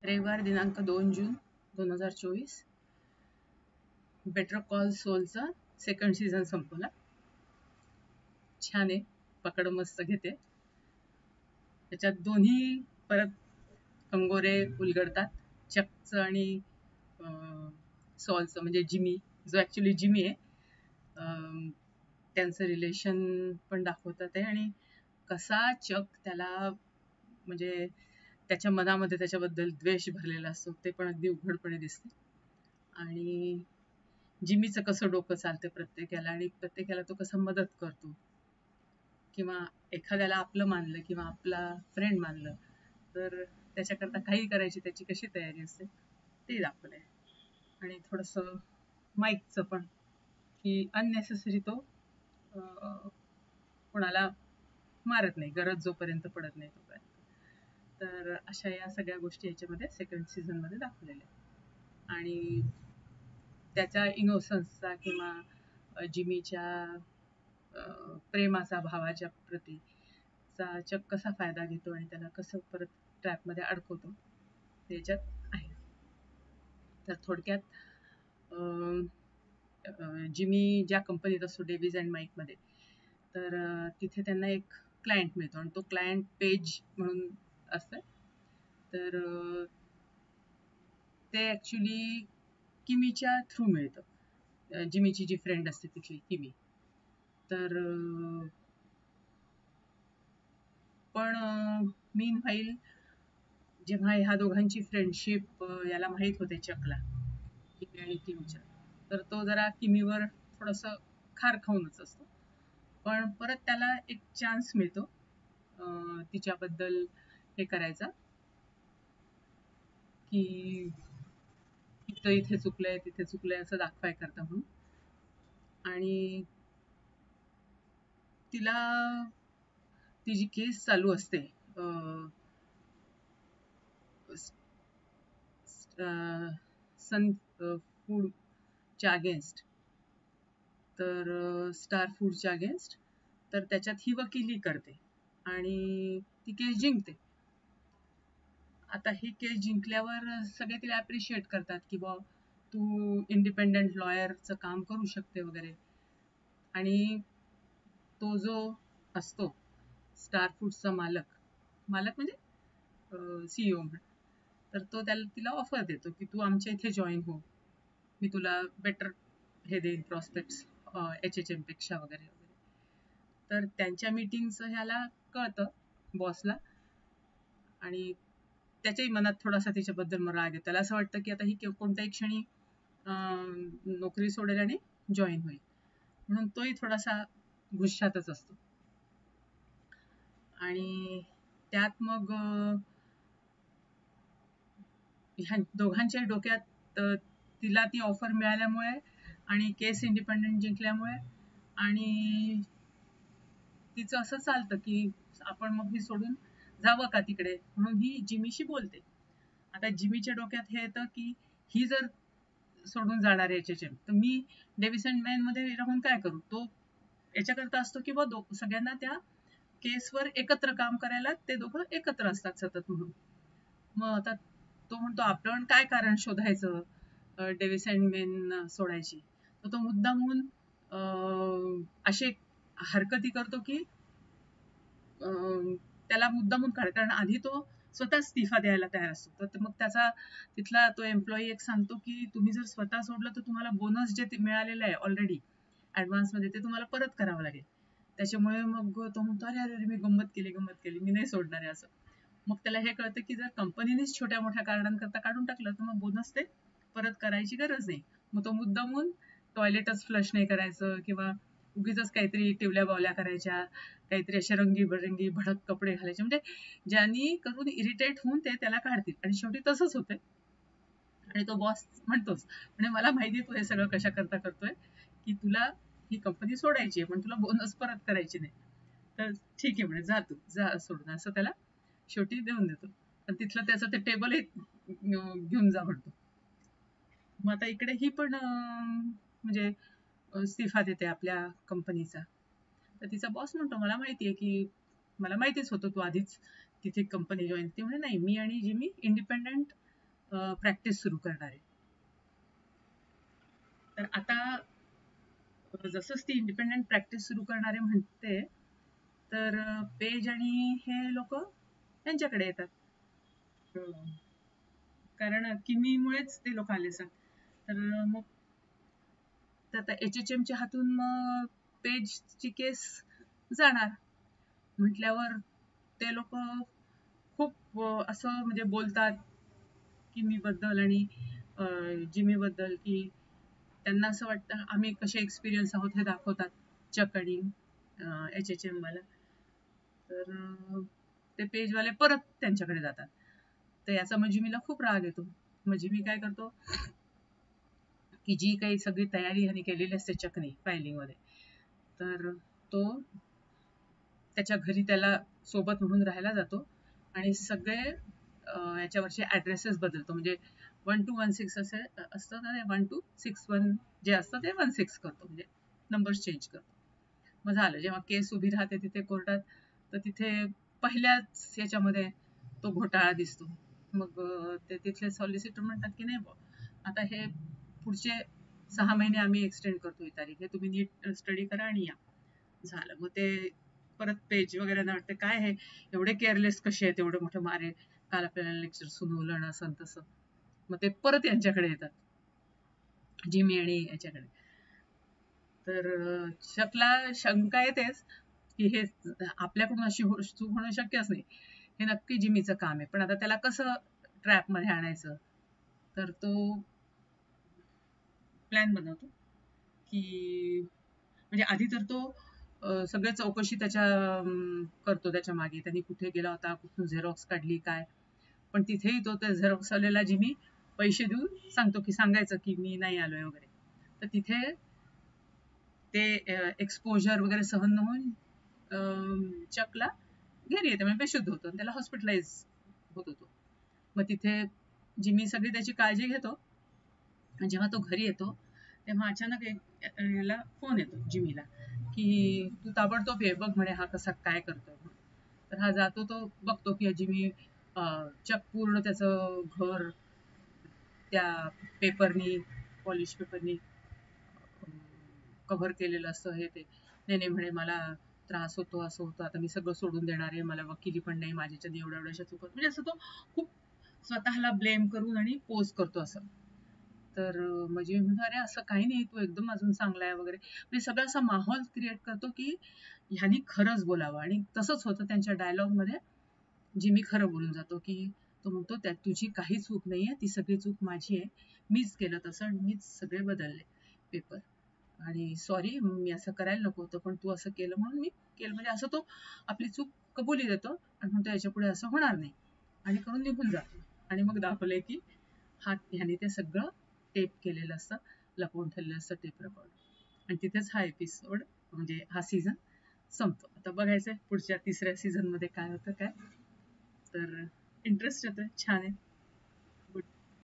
रविवार दिनांक 2 जून 2024. Better call सोलचा second season संपला. छान आहे, पकड मस्त घेते. त्याच्यात दोन्ही परत कंगोरे उलगडतात, चकचं आणि सॉलचं, म्हणजे जिमी, जो ॲक्च्युली जिमी आहे. त्यांचं रिलेशन पण दाखवतात आहे आणि कसा चक त्याला, म्हणजे त्याच्या मनामध्ये त्याच्याबद्दल द्वेष भरलेला असतो ते पण अगदी उघडपणे दिसते. आणि जिमीचं कसं डोकं चालतं प्रत्येकाला आणि प्रत्येकाला तो कसं मदत करतो, किंवा एखाद्याला आपलं मानलं किंवा आपला फ्रेंड मानलं तर त्याच्याकरता काही करायची त्याची कशी तयारी असते ते दाखवलंय. आणि थोडंसं माईकचं पण, की अननेसेसरी तो कोणाला मारत नाही, गरज जोपर्यंत पडत नाही तोपर्यंत. तर अशा या सगळ्या गोष्टी याच्यामध्ये सेकंड सीझनमध्ये दाखवलेल्या आहेत. आणि त्याच्या इनोसन्सचा किंवा जिमीच्या प्रेमाचा, भावाच्या प्रतीचा चक कसा फायदा घेतो आणि त्याला कसं परत ट्रॅपमध्ये अडकवतो त्याच्यात आहे. तर थोडक्यात जिमी ज्या कंपनीत असतो, डेव्हिज अँड माईकमध्ये, तर तिथे त्यांना एक क्लायंट मिळतो आणि तो क्लायंट पेज म्हणून असतं. तर ते ॲक्च्युली किमीच्या थ्रू मिळतं. जिमीची जी फ्रेंड असते तिथली किमी. तर पण मीन व्हाईल जेव्हा ह्या दोघांची फ्रेंडशिप याला माहीत होते, चकला, किमी आणि किमीच्या, तर तो जरा किमीवर थोडंसं खार खाऊनच असतो. पण परत त्याला एक चान्स मिळतो तिच्याबद्दल हे करायचा, की इथं इथे चुकलंय तिथे चुकलंय असं दाखवाय करता म्हणून. आणि तिला ती जी केस चालू असते सन फूडच्या अगेन्स्ट, तर स्टार फूडच्या अगेन्स्ट, तर त्याच्यात ही वकिली करते आणि ती केस जिंकते. आता ही केस जिंकल्यावर सगळे तिला ॲप्रिशिएट करतात की बा तू इंडिपेंडंट लॉयरचं काम करू शकते वगैरे. आणि तो जो असतो स्टार फूडचा मालक म्हणजे CEO म्हण, तर तो तिला ऑफर देतो की तू आमच्या इथे जॉईन हो, मी तुला बेटर हे देईन प्रॉस्पेक्ट्स HHM पेक्षा वगैरे वगैरे. तर त्यांच्या मीटिंगचं ह्याला कळतं बॉसला, आणि त्याच्याही मनात थोडासा तिच्याबद्दल मग राग आहे. त्याला असं वाटतं की आता ही कोणत्याही क्षणी नोकरी सोडेल आणि जॉईन होईल, म्हणून तोही थोडासा गुस्सातच असतो. आणि त्यात मग ह्या दोघांच्या डोक्यात तिला ती ऑफर मिळाल्यामुळे आणि केस इंडिपेंडंट जिंकल्यामुळे आणि तिचं असं चालतं की आपण मग ही सोडून जावं का तिकडे, म्हणून ही जिमीशी बोलते. आता जिमीच्या डोक्यात हे येतं की ही जर सोडून जाणार आहे HHM, तर मी डेव्हिस अँड मॅनमध्ये राहून काय करू. तो याच्याकरता असतो की बा सगळ्यांना त्या केसवर एकत्र काम करायला ते दोघं एकत्र असतात सतत म्हणून. मग आता तो म्हणतो आपण काय कारण शोधायचं डेव्हिस अँड मेन सोडायची. तर तो मुद्दामून असे हरकती करतो की त्याला मुद्दामून काढतो, कारण आधी तो स्वतः इस्तिफा द्यायला तयार असतो. तर मग त्याचा तिथला तो एम्प्लॉई एक सांगतो की तुम्ही जर स्वतः सोडलं तर तुम्हाला बोनस जे मिळालेलं आहे ऑलरेडी ॲडव्हान्समध्ये ते तुम्हाला परत करावं लागेल. त्याच्यामुळे मग तो म्हणतो अरे अरे मी गंमत केली, मी नाही सोडणार आहे असं. मग त्याला हे कळतं की जर कंपनीनेच छोट्या मोठ्या कारणांकरता काढून टाकलं तर मग बोनस ते परत करायची गरज नाही. मग तो मुद्दामून टॉयलेटच फ्लश नाही करायचं किंवा उगीच काहीतरी टिवल्या बावल्या करायच्या, काहीतरी अशा रंगीबेरंगी भडक कपडे घालायचे, म्हणजे ज्यांनी करून इरिटेट होऊन ते त्याला काढतील. आणि शेवटी तसंच होतंय. आणि तो बॉस म्हणतोच, म्हणजे मला माहिती तू हे सगळं कशा करता करतोय, की तुला ही कंपनी सोडायची आहे पण तुला बोनस परत करायची नाही. तर ठीक आहे म्हणे, जा तू जा सोडून, असं त्याला शेवटी देऊन देतो. पण तिथलं त्याचं ते टेबलही घेऊन जा म्हणतो. मग आता इकडे ही पण म्हणजे इस्तिफा देते आपल्या कंपनीचा. तर तिचा बॉस म्हणतो मला माहिती आहे की मला माहितीच होतं तू आधीच तिथे कंपनी जॉईन. ती म्हणे नाही, मी आणि जिमी इंडिपेंडंट प्रॅक्टिस सुरू करणार आहे. तर आता जसंच ती इंडिपेंडेंट प्रॅक्टिस सुरू करणारे म्हणते, तर पेज आणि हे लोक त्यांच्याकडे येतात. कारण किमीमुळेच ते लोक आले असतात. तर मग आता HHM च्या हातून मग पेजची केस जाणार म्हटल्यावर ते लोक खूप असं म्हणजे बोलतात किमी बद्दल आणि जिमी बद्दल, की त्यांना असं वाटतं आम्ही कसे एक्सपिरियन्स आहोत हे दाखवतात चक आणि HHM वाला. तर ते पेजवाले परत त्यांच्याकडे जातात. तर याचा मग जिमीला खूप राग येतो. मग जिमी काय करतो की जी काही सगळी तयारी ह्याने केलेली असते चकने फायलिंग मध्ये, तर तो त्याच्या घरी त्याला सोबत म्हणून राहायला जातो आणि सगळे याच्यावरचे ऍड्रेसेस बदलतो. म्हणजे 1216 असे असतं ना, 1261 जे असतं ते 16 करतो, म्हणजे नंबर्स चेंज करतो. मग झालं. जेव्हा केस उभी राहते तिथे कोर्टात, तर तिथे पहिल्याच याच्यामध्ये तो घोटाळा दिसतो. मग ते तिथले सॉलिसिटर म्हणतात की नाही आता हे पुढचे 6 महिने आम्ही एक्सटेंड करतो ही तारीख, हे तुम्ही नीट स्टडी करा आणि या. झालं. मग ते परत पेज वगैरे वाटते काय हे एवढे केअरलेस कसे आहेत, एवढे मोठे मारे, काल आपल्याला लेक्चर सुनवलं ना असं तसं. मग ते परत यांच्याकडे येतात, जिमी आणि याच्याकडे. तर चकला शंका येतेच की हे आपल्याकडून अशी चूक होणं शक्यच नाही, हे नक्की जिमीचं काम आहे. पण आता त्याला कसं ट्रॅप मध्ये आणायचं, तर तो प्लॅन बनवतो की म्हणजे आधी तर तो सगळे चौकशी त्याच्या करतो त्याच्या मागे, त्यांनी कुठे गेला होता, कुठून झेरॉक्स काढली काय. पण तिथेही तो त्या झेरॉक्स वाल्याला जिमी पैसे देऊन सांगतो की सांगायचं की मी नाही आलोय वगैरे. तर तिथे ते एक्सपोजर वगैरे सहन न होऊन चकला घरी येते, म्हणजे बेशुद्ध होतो आणि त्याला हॉस्पिटलाइज होत होतो. मग तिथे जिमी सगळी त्याची काळजी घेतो. जेव्हा तो घरी येतो तेव्हा अचानक याला फोन येतो जिमीला की तू ताबडतोब ये बघ म्हणे हा कसा काय करतोय. तर हा जातो, तो बघतो की जिमी चक पूर्ण त्याचं घर त्या पेपरनी, पॉलिश पेपरनी कव्हर केलेलं असतं. हे ते नेने म्हणे मला त्रास होतो, असं होतं, आता मी सगळं सोडून देणार आहे, मला वकिली पण नाही, माझ्याच्याने एवढ्या एवढ्याशा चुकत, म्हणजे असं तो खूप स्वतःला ब्लेम करून आणि पोज करतो असं. तर म्हणजे म्हणतो अरे असं काही नाही, तू एकदम अजून चांगला आहे वगैरे, म्हणजे सगळा असा माहोल क्रिएट करतो की ह्यानी खरंच बोलावं. आणि तसंच होतं त्यांच्या डायलॉग मध्ये. जिमी खरं बोलून जातो की तो म्हणतो त्यात तुझी काही चूक नाहीये, ती सगळी चूक माझी आहे, मीच केलं तसं आणि मीच सगळे बदलले पेपर, आणि सॉरी मी असं करायला नको होतं, पण तू असं केलं म्हणून मी केलं. म्हणजे असं तो आपली चूक कबुली देतो आणि म्हणतो याच्या पुढे असं होणार नाही, आणि करून निघून जातो. आणि मग दाखवलंय की ह्याने ते सगळं टेप केलेलं असतं, लपवून ठेवलेलं असतं टेप रेकॉर्ड. आणि तिथेच हा एपिसोड म्हणजे हा सीझन संपतो. आता बघायचंय पुढच्या 3ऱ्या सीझन मध्ये काय होतं काय. तर इंटरेस्ट येतोय, छान आहे.